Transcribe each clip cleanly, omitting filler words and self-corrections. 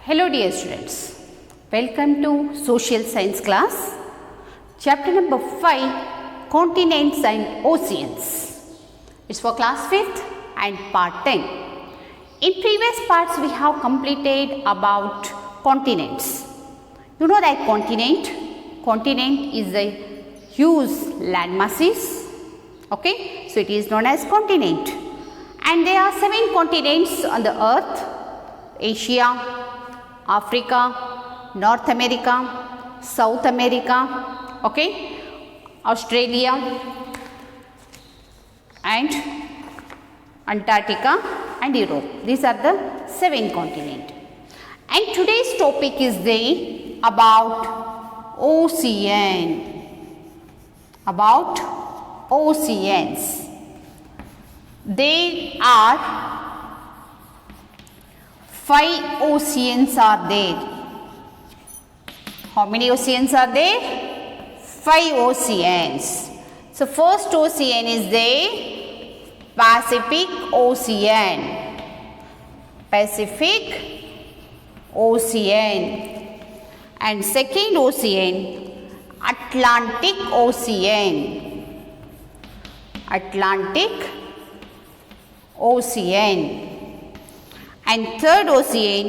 Hello dear students, welcome to social science class, chapter number 5, continents and oceans. It's for class 5th and part 10. In previous parts we have completed about continents. You know that continent is a huge land masses, okay, so it is known as continent, and there are 7 continents on the earth: Asia, Africa, North America, South America, okay, Australia and Antarctica and Europe. These are the 7 continents. And today's topic is about oceans. There are 5 oceans are there. How many oceans are there? 5 oceans. So first ocean is the Pacific Ocean. And second ocean, Atlantic Ocean. And third ocean,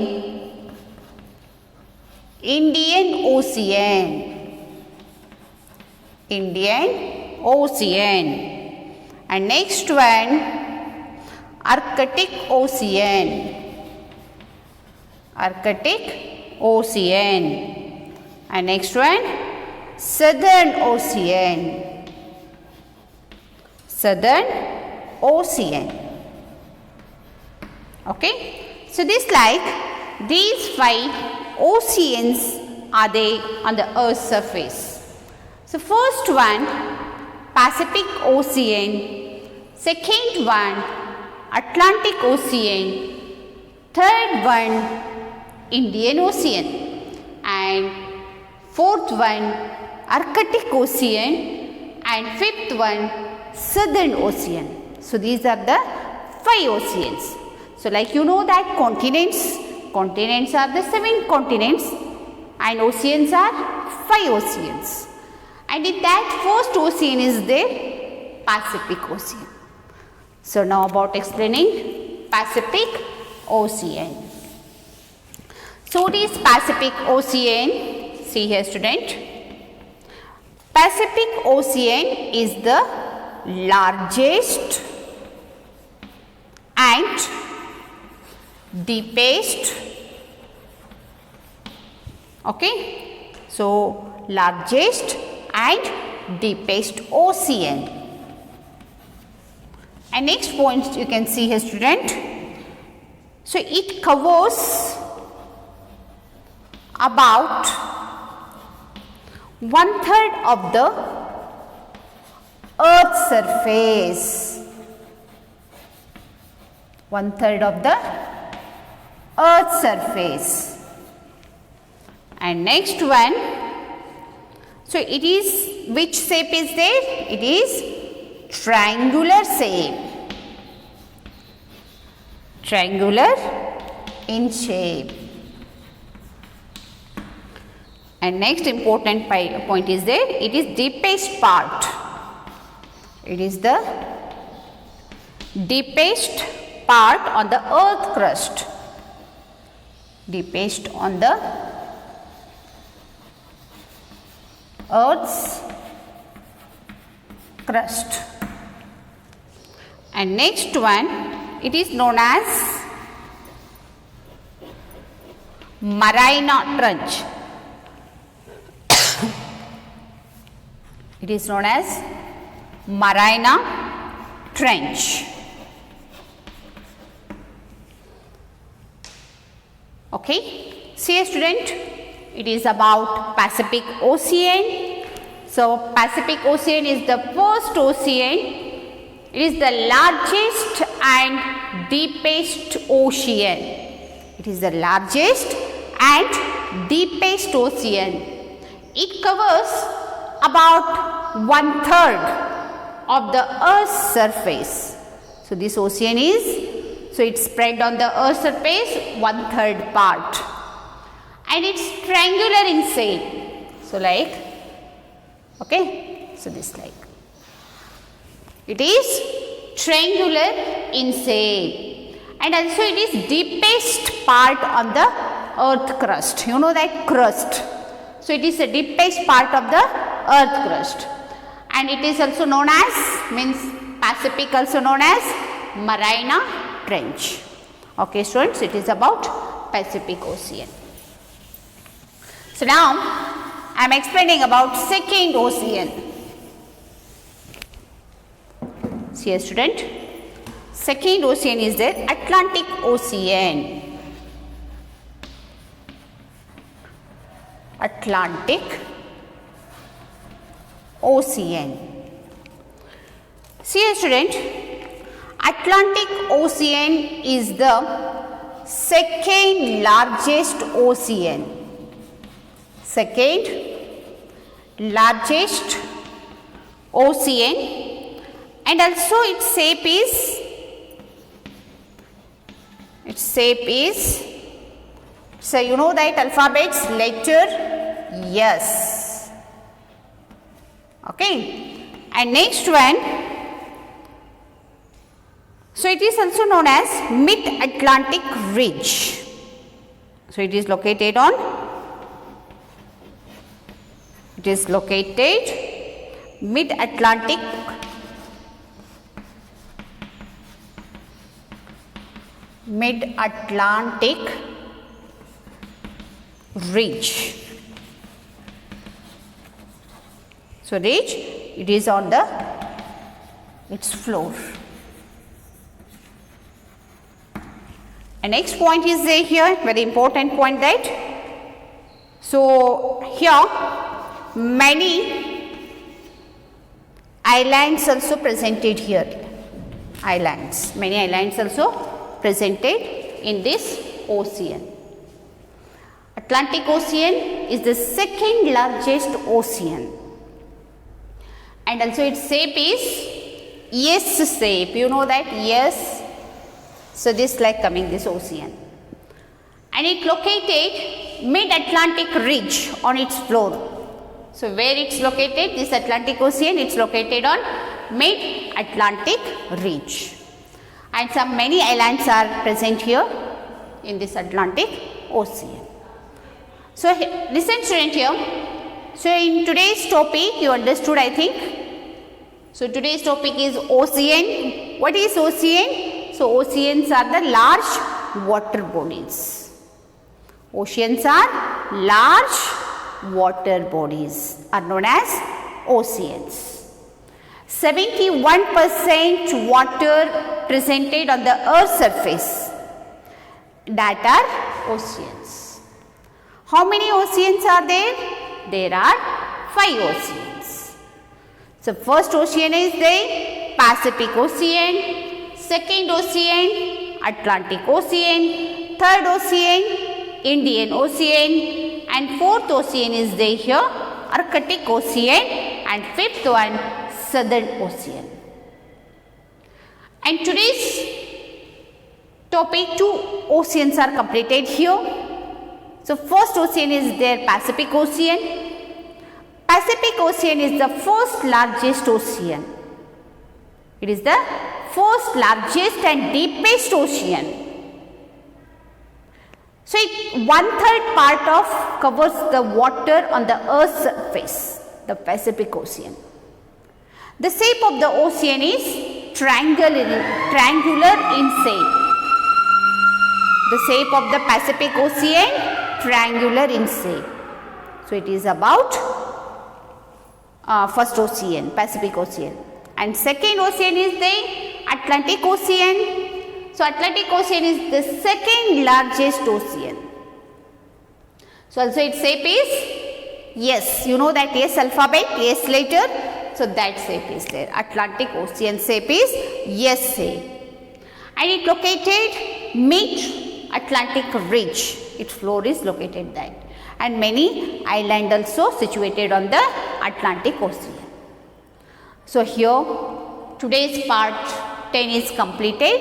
Indian Ocean. And next one, Arctic Ocean. And next one, Southern Ocean. Okay. So these 5 oceans are there on the earth's surface. So first one, Pacific Ocean. Second one, Atlantic Ocean. Third one, Indian Ocean. And fourth one, Arctic Ocean. And fifth one, Southern Ocean. So these are the 5 oceans. So like you know that continents are the 7 continents and oceans are 5 oceans. And in that first ocean is the Pacific Ocean. So now about explaining Pacific Ocean. So what is Pacific Ocean? See here student. Pacific Ocean is the largest and deepest, okay, so largest and deepest ocean. And next point you can see here student, so it covers about 1/3 of the earth's surface. 1/3 of the earth's surface. And next one, so it is, which shape is there? It is triangular shape. Triangular in shape. And next important point is there, it is deepest part. It is the deepest part on the earth crust. Deepest on the earth's crust. And next one, it is known as Mariana Trench. It is known as Mariana Trench. Okay, see student, it is about Pacific Ocean. So Pacific Ocean is the first ocean. It is the largest and deepest ocean. It is the largest and deepest ocean. It covers about 1/3 of the earth's surface. So this ocean is, so it's spread on the earth's surface 1/3 part. and it's triangular in shape. So like, okay, so this like, it is triangular in shape, and also it is deepest part on the earth crust. You know that crust. So it is the deepest part of the earth crust, and it is also known as, means Pacific also known as Mariana Trench. Okay students, it is about Pacific Ocean. So now I am explaining about second ocean. See here student, second ocean is the Atlantic Ocean. Atlantic Ocean. See here student, Atlantic Ocean is the second largest ocean. Second largest ocean, and also its shape is, so you know that alphabets letter S. Okay, and next one, so it is also known as Mid-Atlantic Ridge. So it is located Mid-Atlantic Ridge. So ridge, it is on its floor. And next point is there here, very important point that, so here many islands also presented here. Many islands also presented in this ocean. Atlantic Ocean is the second largest ocean, and also its shape is S shape. You know that S. So this like coming this ocean, and it located Mid-Atlantic Ridge on its floor. So where it's located, this Atlantic Ocean, it's located on Mid-Atlantic Ridge, and some many islands are present here in this Atlantic Ocean. So listen student here. So in today's topic you understood, I think. So today's topic is ocean. What is ocean? So oceans are the large water bodies. Oceans are large water bodies, are known as oceans. 71% water presented on the earth's surface, that are oceans. How many oceans are there? There are 5 oceans. So first ocean is the Pacific Ocean, second ocean Atlantic Ocean, third ocean Indian Ocean, and fourth ocean is there here Arctic Ocean, and fifth one Southern Ocean. And today's topic, 2 oceans are completed here. So first ocean is there Pacific Ocean. Pacific Ocean is the first largest ocean. It is the first largest and deepest ocean. So it 1/3 part of covers the water on the earth's surface, the Pacific Ocean. The shape of the ocean is triangular in shape. The shape of the Pacific Ocean, triangular in shape. So it is about first ocean, Pacific Ocean, and second ocean is the Atlantic Ocean. So Atlantic Ocean is the second largest ocean. So also its shape is yes, you know that S alphabet, S letter. So that shape is there. Atlantic Ocean shape is S shape, and it located Mid-Atlantic Ridge. Its floor is located there, and many islands also situated on the Atlantic Ocean. So here today's part 10 is completed,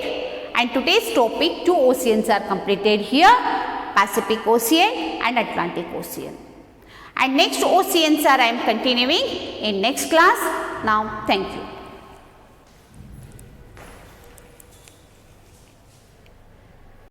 and today's topic 2 oceans are completed here, Pacific Ocean and Atlantic Ocean. And next oceans are I am continuing in next class. Now, thank you.